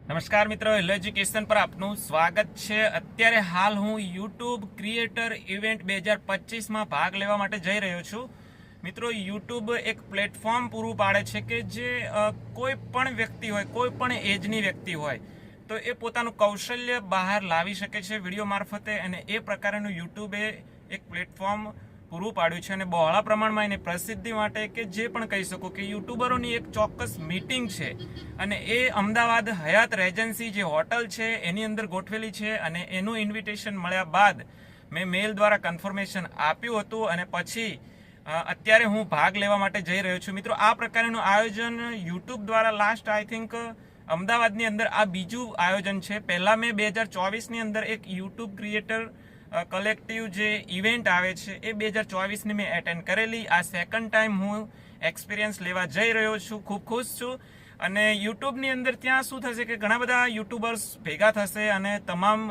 નમસ્કાર મિત્રો, hello education પર આપનું સ્વાગત છે। અત્યારે હાલ હું યુટ્યુબ ક્રિએટર ઇવેન્ટ 2025માં ભાગ લેવા માટે જઈ રહ્યો છું। મિત્રો, યુટ્યુબ એક પ્લેટફોર્મ પૂરું પાડે છે કે જે કોઈ પણ વ્યક્તિ હોય, કોઈ પણ એજની વ્યક્તિ હોય તો એ પોતાનું કૌશલ્ય બહાર લાવી શકે છે વિડીયો મારફતે, અને એ પ્રકારનું યુટ્યુબે એક પ્લેટફોર્મ પૂરું પાડ્યું છે। અને બહોળા પ્રમાણમાં એની પ્રસિદ્ધિ માટે કે જે પણ કહી શકો કે યુટ્યુબરોની એક ચોક્કસ મીટિંગ છે, અને એ અમદાવાદ હયાત રેજન્સી જે હોટલ છે એની અંદર ગોઠવેલી છે। અને એનું ઇન્વિટેશન મળ્યા બાદ મેં મેલ દ્વારા કન્ફર્મેશન આપ્યું હતું, અને પછી અત્યારે હું ભાગ લેવા માટે જઈ રહ્યો છું। મિત્રો, આ પ્રકારનું આયોજન યુટ્યુબ દ્વારા લાસ્ટ આઈ થિંક અમદાવાદની અંદર આ બીજું આયોજન છે। પહેલાં મેં 2024ની અંદર એક યુટ્યુબ ક્રિએટર કલેક્ટિવ જે ઇવેન્ટ આવે છે એ 2024ની મેં એટેન્ડ કરેલી। આ સેકન્ડ ટાઈમ હું એક્સપિરિયન્સ લેવા જઈ રહ્યો છું, ખૂબ ખુશ છું। અને યુટ્યુબની અંદર ત્યાં શું થશે કે ઘણા બધા યુટ્યુબર્સ ભેગા થશે, અને તમામ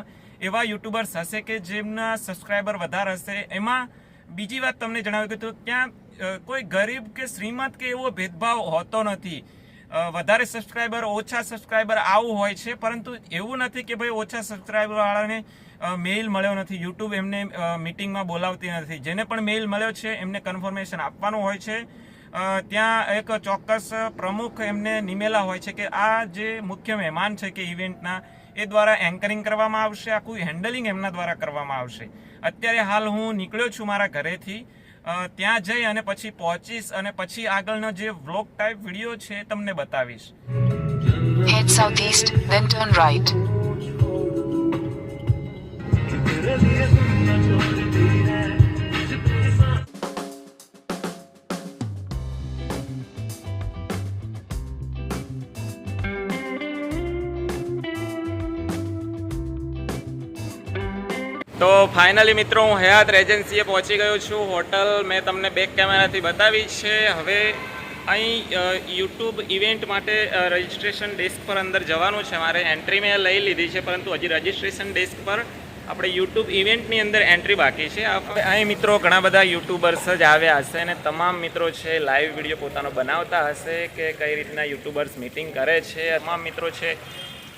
એવા યુટ્યુબર્સ હશે કે જેમના સબસ્ક્રાઈબર વધારે હશે। એમાં બીજી વાત તમને જણાવ્યું કે તો ત્યાં કોઈ ગરીબ કે શ્રીમંત કે એવો ભેદભાવ હોતો નથી। વધારે સબસ્ક્રાઈબર ઓછા સબસ્ક્રાઈબર આવું હોય છે, પરંતુ એવું નથી કે ભાઈ ઓછા સબસ્ક્રાઈબર વાળાને મેઇલ મળ્યો નથી, યુટ્યુબ એમને મિટિંગમાં બોલાવતી નથી। જેને પણ મેઇલ મળ્યો છે એમને કન્ફર્મેશન આપવાનું હોય છે। ત્યાં એક ચોક્કસ પ્રમુખ એમને નિમેલા હોય છે કે આ જે મુખ્ય મહેમાન છે કે ઇવેન્ટના એ દ્વારા એન્કરિંગ કરવામાં આવશે, આખું હેન્ડલિંગ એમના દ્વારા કરવામાં આવશે। અત્યારે હાલ હું નીકળ્યો છું મારા ઘરેથી, ત્યાં જઈ અને પછી પહોંચીશ, અને પછી આગળનો જે વ્લોગ ટાઈપ વિડીયો છે તમને બતાવીશ। Head southeast, then turn right. તો ફાઇનલી મિત્રો, હું હયાત રેજન્સીએ પહોંચી ગયો છું। હોટલ મેં તમને બેક કેમેરાથી બતાવી છે। હવે અહીં યુટ્યુબ ઇવેન્ટ માટે રજિસ્ટ્રેશન ડેસ્ક પર અંદર જવાનું છે મારે। એન્ટ્રી મેં લઈ લીધી છે, પરંતુ હજી રજિસ્ટ્રેશન ડેસ્ક પર આપણે યુટ્યુબ ઇવેન્ટની અંદર એન્ટ્રી બાકી છે। અહીં મિત્રો ઘણા બધા યુટ્યુબર્સ જ આવ્યા હશે, અને તમામ મિત્રો છે લાઈવ વિડીયો પોતાનો બનાવતા હશે કે કઈ રીતના યુટ્યુબર્સ મિટિંગ કરે છે। તમામ મિત્રો છે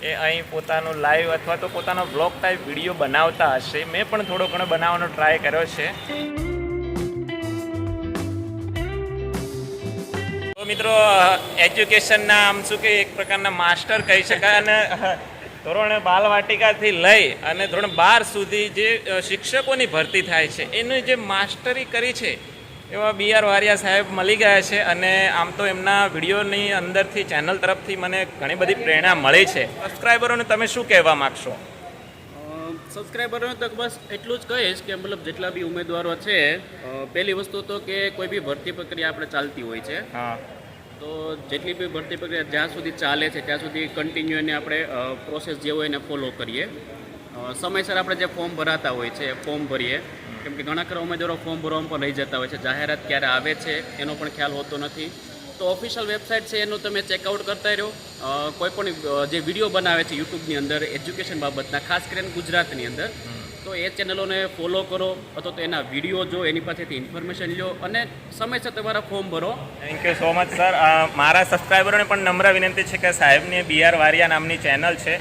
એ અહીં પોતાનું લાઈવ અથવા તો પોતાનો બ્લોગ ટાઈપ વિડીયો બનાવતા હશે। મેં પણ થોડો ઘણો બનાવવાનો ટ્રાય કર્યો છે। તો મિત્રો, એજ્યુકેશનના આમ શું કે એક પ્રકારના માસ્ટર કહી શકાય, અને ધોરણ બાલવાટિકાથી લઈ અને ધોરણ 12 સુધી જે શિક્ષકોની ભરતી થાય છે એની જે માસ્ટરી કરી છે એવા BR વારિયા સાહેબ મળી ગયા છે। અને આમ તો એમના વિડીયોની અંદરથી ચેનલ તરફથી મને ઘણી બધી પ્રેરણા મળી છે। સબસ્ક્રાઈબરોને તમે શું કહેવા માગશો? સબસ્ક્રાઈબરોને તો બસ એટલું જ કહીશ કે મતલબ જેટલા બી ઉમેદવારો છે, પહેલી વસ્તુ તો કે કોઈ બી ભરતી પ્રક્રિયા આપણે ચાલતી હોય છે, હા, તો જેટલી બી ભરતી પ્રક્રિયા જ્યાં સુધી ચાલે છે ત્યાં સુધી કન્ટિન્યુ એને આપણે પ્રોસેસ જે હોય એને ફોલો કરીએ। સમયસર આપણે જે ફોર્મ ભરાતા હોય છે ફોર્મ ભરીએ, કેમ કે ઘણા ખરા ઉમેદવારો ફોર્મ ભરવામાં પણ રહી જતા હોય છે। જાહેરાત ક્યારે આવે છે એનો પણ ખ્યાલ હોતો નથી। તો ઓફિશિયલ વેબસાઇટ છે એનું તમે ચેકઆઉટ કરતા રહ્યો। કોઈ પણ જે વિડીયો બનાવે છે યુટ્યુબની અંદર એજ્યુકેશન બાબતના, ખાસ કરીને ગુજરાતની અંદર, તો એ ચેનલોને ફોલો કરો, અથવા તો એના વિડીયો જો, એની પાસેથી ઇન્ફોર્મેશન લો, અને સમયસર તમારા ફોર્મ ભરો। Thank you so much sir. મારા સબસ્ક્રાઈબરોને પણ નમ્ર વિનંતી છે કે સાહેબની BR વારિયા નામની ચેનલ છે,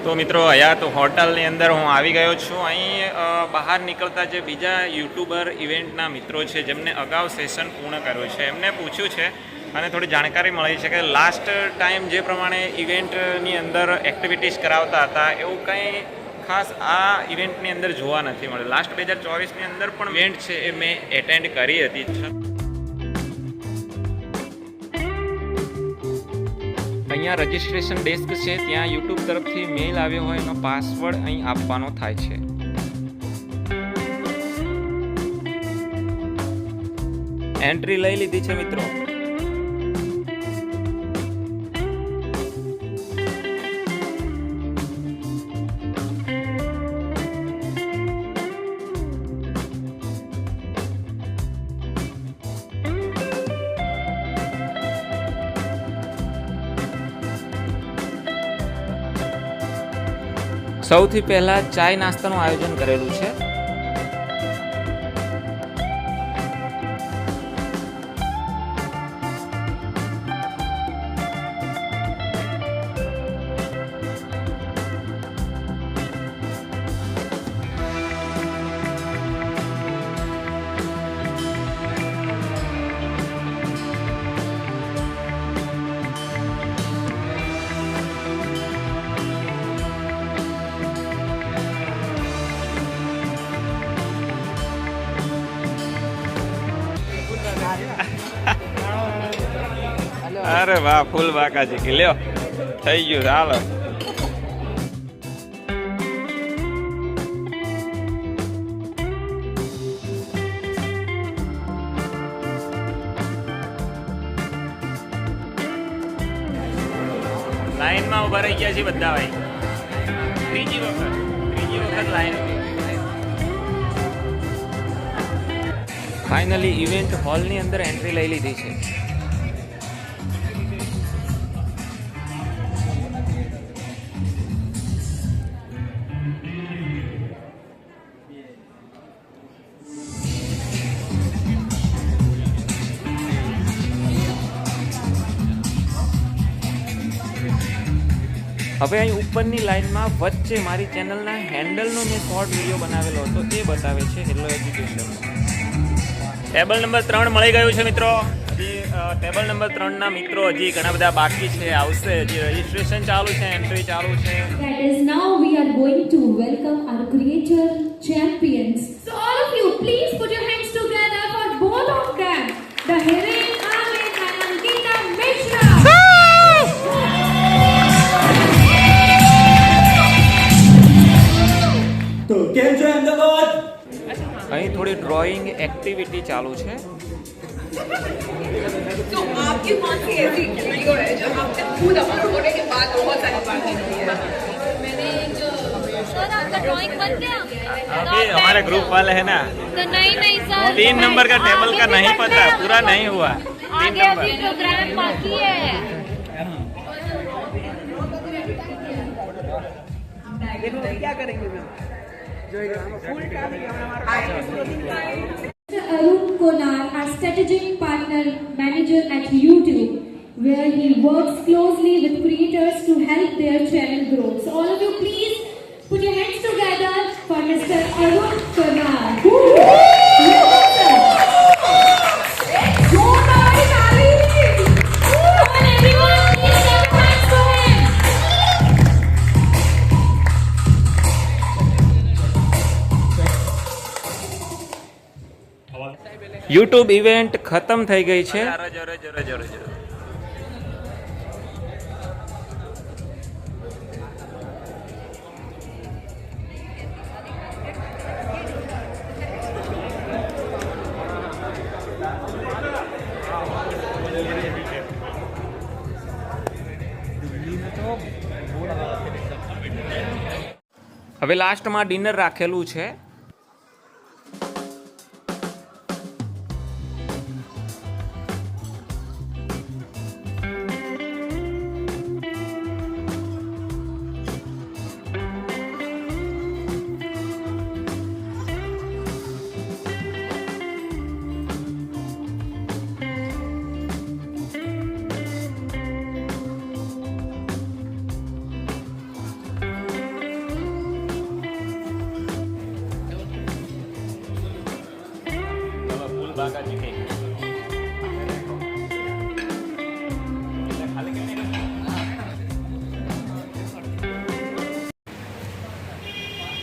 તો મિત્રો હયાત હોટલની અંદર હું આવી ગયો છું। અહીં બહાર નીકળતા જે બીજા યુટ્યુબર ઇવેન્ટના મિત્રો છે જેમને અગાઉ સેશન પૂર્ણ કર્યું છે એમને પૂછ્યું છે, અને થોડી જાણકારી મળી છે કે લાસ્ટ ટાઈમ જે પ્રમાણે ઇવેન્ટની અંદર એક્ટિવિટીઝ કરાવતા હતા એવું કંઈ ખાસ આ ઇવેન્ટની અંદર જોવા નથી મળ્યું। લાસ્ટ 2024ની અંદર પણ ઇવેન્ટ છે એ મેં એટેન્ડ કરી હતી। અહીંયા રજિસ્ટ્રેશન ડેસ્ક છે, ત્યાં યુટ્યુબ તરફથી મેલ આવ્યો હોય એનો પાસવર્ડ અહીં આપવાનો થાય છે। એન્ટ્રી લઈ લીધી છે મિત્રો। સૌથી પહેલા ચાય નાસ્તાનું આયોજન કરેલું છે. અરે વાહ, ફૂલ બાકાજી કે લ્યો થઈ ગયું. ચાલો લાઈનમાં ઉભા રહી ગયા છે બધા ભાઈ. ત્રીજી વખત લાઈન. ફાઇનલી ઇવેન્ટ હોલની અંદર એન્ટ્રી લઈ લીધી છે. હવે અહીં ઉપરની લાઈનમાં વચ્ચે મારી ચેનલના હેન્ડલનો મેં શોર્ટ વિડીયો બનાવેલો હતો તે બતાવે છે હેલો એજ્યુકેશન. ટેબલ નંબર 3 મળી ગયું છે મિત્રો. હજી ટેબલ નંબર 3ના મિત્રો હજી ઘણા બધા બાકી છે, આવશે. હજી રજિસ્ટ્રેશન ચાલુ છે, એન્ટ્રી ચાલુ છે. That is now we are going to welcome our creator champions. So all of you, please put your hands together for both of them. The Hiren Ahmed and Ankita Mishra. तो કેમ છો અમદાવાદ? અહીં થોડી drawing activity ચાલુ છે. तो आपके पास ही ऐसी वीडियो है जो आपने खुद अपलोड होने के बाद बहुत सारी बातें की है. मैंने सर आपका ड्राइंग बन गया? अभी हमारे ग्रुप वाले है ना, तो नहीं सर 3 नंबर का टेबल का नहीं पता, पूरा नहीं हुआ. 3 आगे नंबर अभी प्रोग्राम बाकी है. Mr. Arun Konar, our strategic partner manager at YouTube, where he works closely with creators to help their channel grow. So all of you, please put your hands together for Mr. Arun Konar. Come on, everyone, please clap your hands for him. YouTube event ખતમ થઈ ગઈ છે. હવે લાસ્ટમાં dinner રાખેલું છે.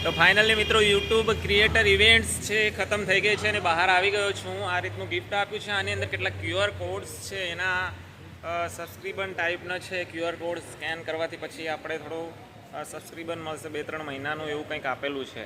તો finally મિત્રો યુટ્યુબ ક્રિએટર ઇવેન્ટ્સ છે એ ખતમ થઈ ગઈ છે અને બહાર આવી ગયો છું. આ રીતનું ગિફ્ટ આપ્યું છે. આની અંદર કેટલાક QR કોડ્સ છે, એના સબસ્ક્રિબન ટાઈપનો છે. QR કોડ સ્કેન કરવાથી પછી આપણે થોડું સબસ્ક્રિબન મળશે, 2-3 મહિનાનું એવું કંઈક આપેલું છે.